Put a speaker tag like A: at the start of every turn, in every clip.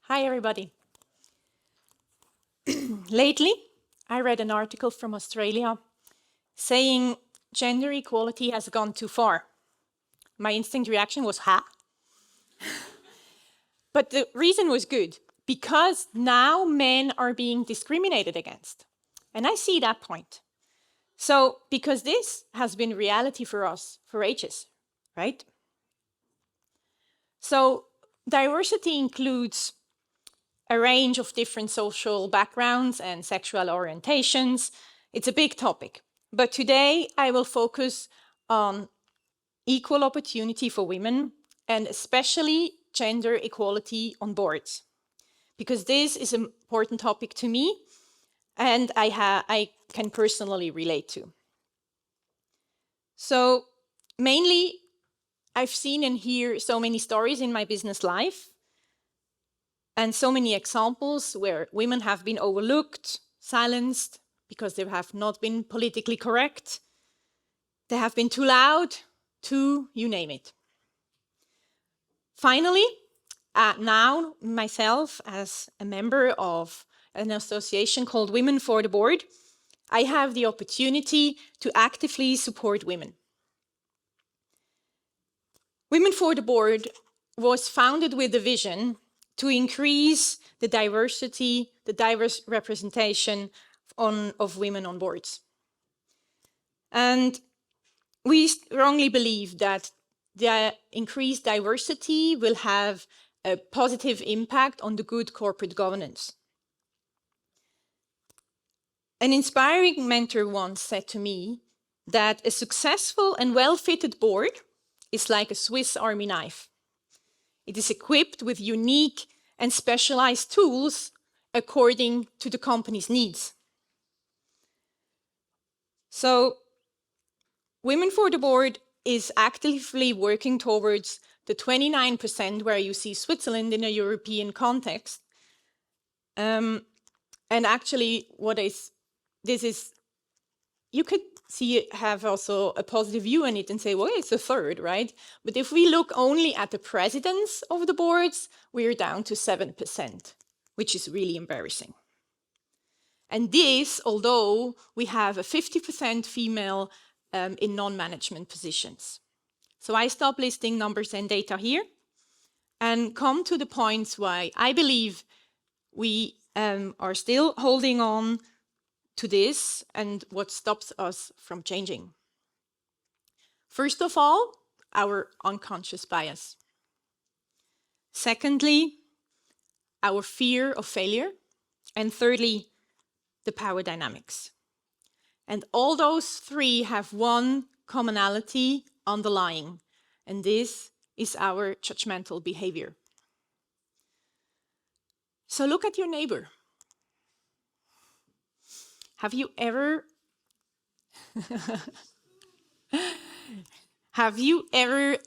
A: Hi, everybody. Lately, I read an article from Australia saying gender equality has gone too far. My instinct reaction was, ha? But the reason was good, because now men are being discriminated against. And I see that point. So, because this has been reality for us for ages, right? So, diversity includes a range of different social backgrounds and sexual orientations. It's a big topic. But today I will focus on equal opportunity for women and especially gender equality on boards, because this is an important topic to me and I can personally relate to. So mainly I've seen and hear so many stories in my business life and so many examples where women have been overlooked, silenced, because they have not been politically correct. They have been too loud, you name it. Finally, now myself, as a member of an association called Women for the Board, I have the opportunity to actively support women. Women for the Board was founded with the vision to increase the diversity, the diverse representation of women on boards. And we strongly believe that the increased diversity will have a positive impact on the good corporate governance. An inspiring mentor once said to me that a successful and well-fitted board is like a Swiss Army knife. It is equipped with unique and specialized tools according to the company's needs. So, Women for the Board is actively working towards the 29% where you see Switzerland in a European context. And actually, you could have also a positive view on it and say, well, it's a third, right? But if we look only at the presidents of the boards, we're down to 7%, which is really embarrassing. And this, although we have a 50% female in non-management positions. So I stop listing numbers and data here and come to the points why I believe we are still holding on to this and what stops us from changing. First of all, our unconscious bias. Secondly, our fear of failure. And thirdly, the power dynamics. And all those three have one commonality underlying, and this is our judgmental behavior. So look at your neighbor. Have you ever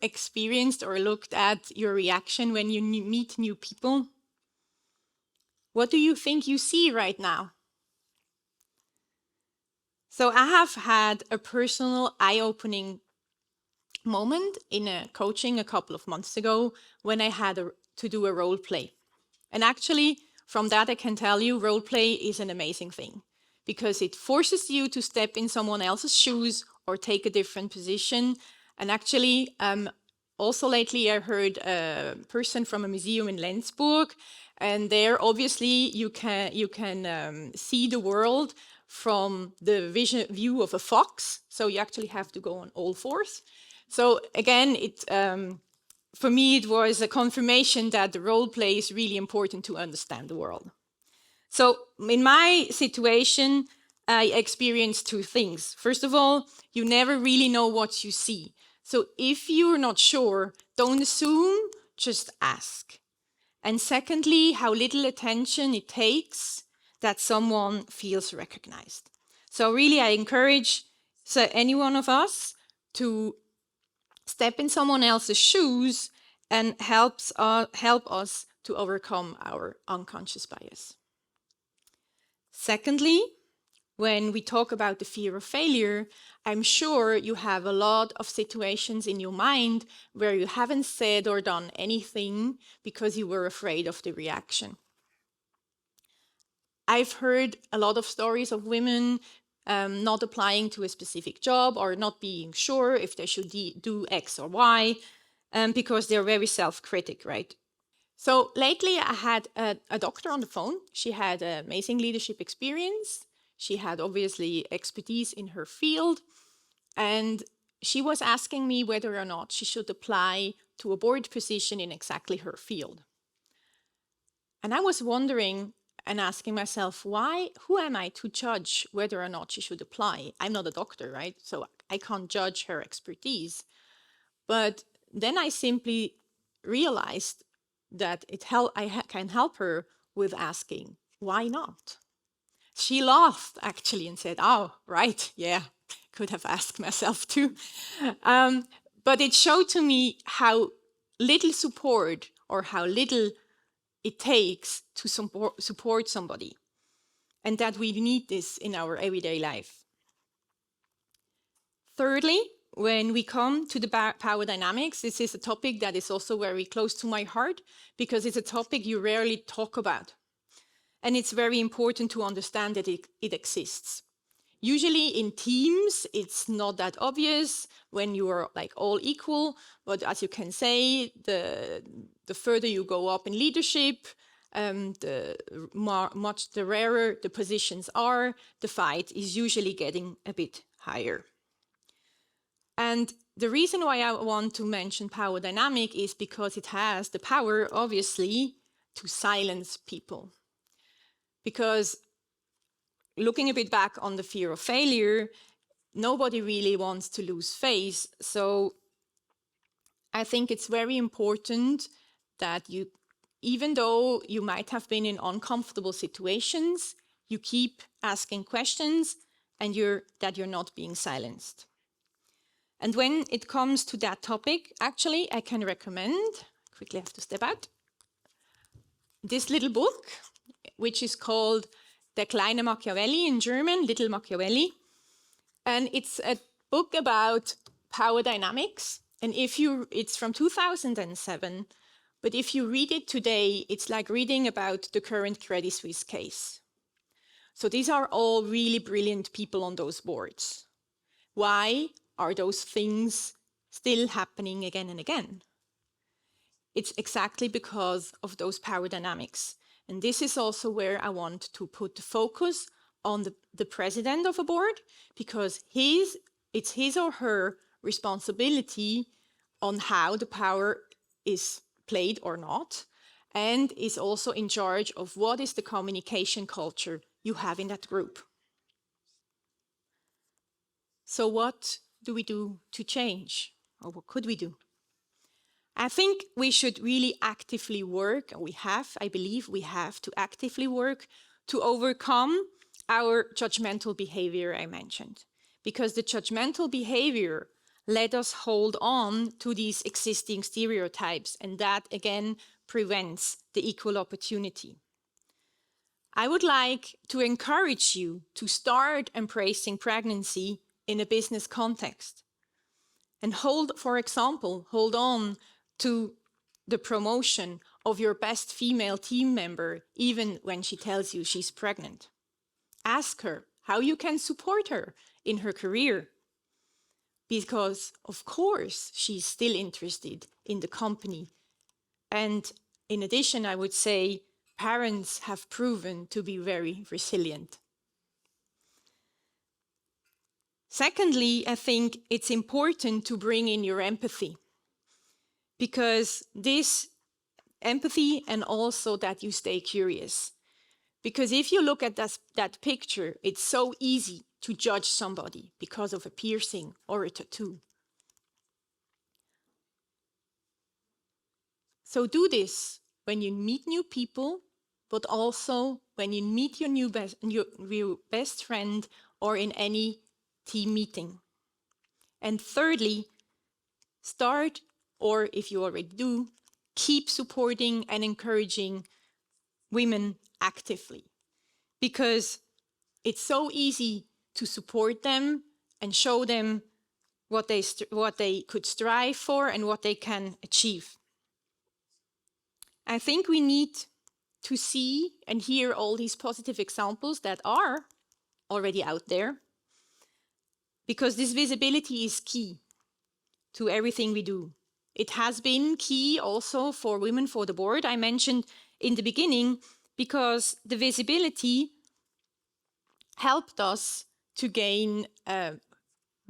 A: experienced or looked at your reaction when you meet new people? What do you think you see right now? So I have had a personal eye-opening moment in a coaching a couple of months ago when I had to do a role play. And actually, from that I can tell you, role play is an amazing thing because it forces you to step in someone else's shoes or take a different position. And actually, also lately I heard a person from a museum in Lenzburg, and there obviously you can see the world from the view of a fox. So you actually have to go on all fours. So again, for me, it was a confirmation that the role play is really important to understand the world. So in my situation, I experienced two things. First of all, you never really know what you see. So if you're not sure, don't assume, just ask. And secondly, how little attention it takes that someone feels recognized. So really, I encourage any one of us to step in someone else's shoes and help us to overcome our unconscious bias. Secondly, when we talk about the fear of failure, I'm sure you have a lot of situations in your mind where you haven't said or done anything because you were afraid of the reaction. I've heard a lot of stories of women not applying to a specific job or not being sure if they should do X or Y because they're very self-critic, right? So lately I had a doctor on the phone. She had amazing leadership experience. She had obviously expertise in her field. And she was asking me whether or not she should apply to a board position in exactly her field. And I was wondering and asking myself, why, who am I to judge whether or not she should apply? I'm not a doctor, right? So I can't judge her expertise. But then I simply realized that I can help her with asking, why not? She laughed actually and said, oh, right, yeah, could have asked myself too. But it showed to me how little support or how little it takes to support somebody, and that we need this in our everyday life. Thirdly, when we come to the power dynamics, this is a topic that is also very close to my heart because it's a topic you rarely talk about. And it's very important to understand that it exists. Usually in teams, it's not that obvious when you are like all equal, but as you can say, the further you go up in leadership, the rarer the positions are, the fight is usually getting a bit higher. And the reason why I want to mention power dynamic is because it has the power, obviously, to silence people. Because looking a bit back on the fear of failure, nobody really wants to lose face. So I think it's very important that you, even though you might have been in uncomfortable situations, you keep asking questions and that you're not being silenced. And when it comes to that topic, actually, I can recommend, quickly have to step out, this little book, which is called Der kleine Machiavelli in German, Little Machiavelli. And it's a book about power dynamics. And it's from 2007, but if you read it today, it's like reading about the current Credit Suisse case. So these are all really brilliant people on those boards. Why are those things still happening again and again? It's exactly because of those power dynamics. And this is also where I want to put the focus on the president of a board, because it's his or her responsibility on how the power is played or not, and is also in charge of what is the communication culture you have in that group. So what do we do to change? Or what could we do? I think we should really actively work, and I believe we have to actively work to overcome our judgmental behavior I mentioned. Because the judgmental behavior let us hold on to these existing stereotypes, and that again prevents the equal opportunity. I would like to encourage you to start embracing pregnancy in a business context. And for example, hold on to the promotion of your best female team member, even when she tells you she's pregnant. Ask her how you can support her in her career. Because, of course, she's still interested in the company. And in addition, I would say parents have proven to be very resilient. Secondly, I think it's important to bring in your empathy, because this empathy and also that you stay curious. Because if you look at that picture, it's so easy to judge somebody because of a piercing or a tattoo. So do this when you meet new people, but also when you meet your best friend or in any team meeting. And thirdly, start, or if you already do, keep supporting and encouraging women actively. Because it's so easy to support them and show them what they could strive for and what they can achieve. I think we need to see and hear all these positive examples that are already out there, because this visibility is key to everything we do. It has been key also for Women for the Board, I mentioned in the beginning, because the visibility helped us to gain a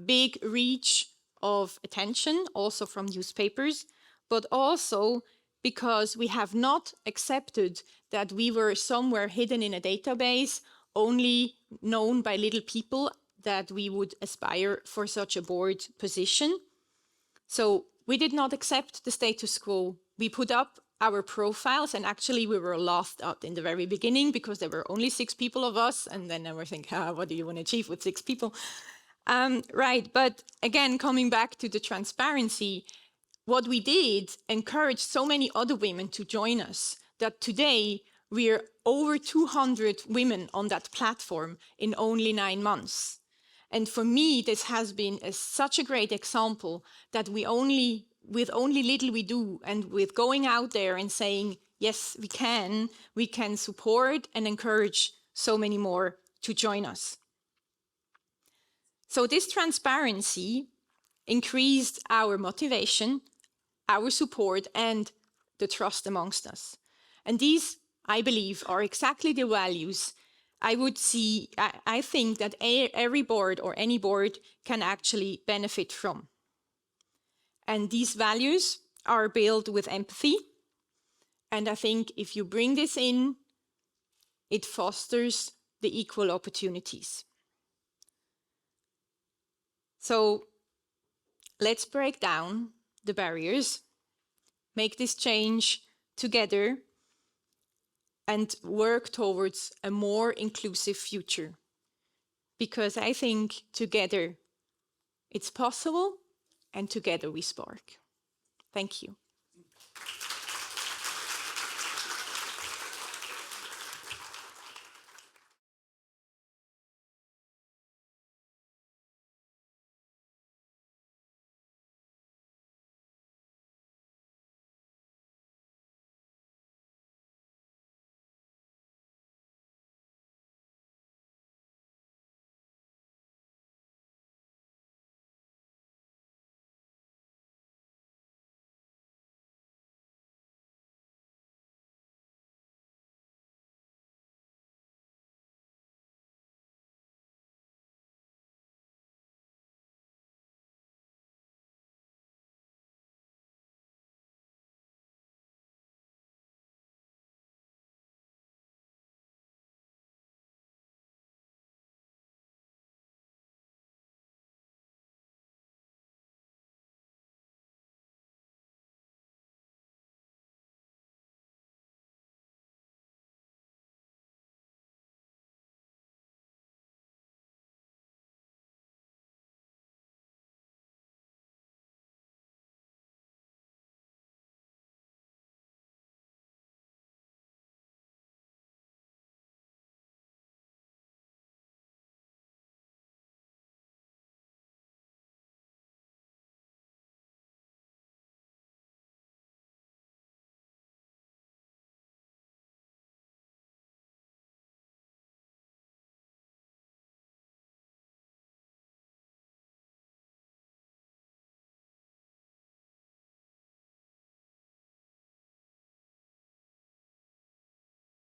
A: big reach of attention, also from newspapers, but also because we have not accepted that we were somewhere hidden in a database, only known by little people, that we would aspire for such a board position. So we did not accept the status quo. We put up our profiles, and actually we were laughed at in the very beginning because there were only 6 people of us, and then I was thinking, what do you want to achieve with 6 people? Right, but again, coming back to the transparency, what we did encouraged so many other women to join us that today we're over 200 women on that platform in only 9 months. And for me, this has been such a great example that with only little we do, and with going out there and saying, yes, we can support and encourage so many more to join us. So this transparency increased our motivation, our support, and the trust amongst us. And these, I believe, are exactly the values I think that every board or any board can actually benefit from. And these values are built with empathy. And I think if you bring this in, it fosters the equal opportunities. So let's break down the barriers, make this change together, and work towards a more inclusive future. Because I think together it's possible, and together we spark. Thank you.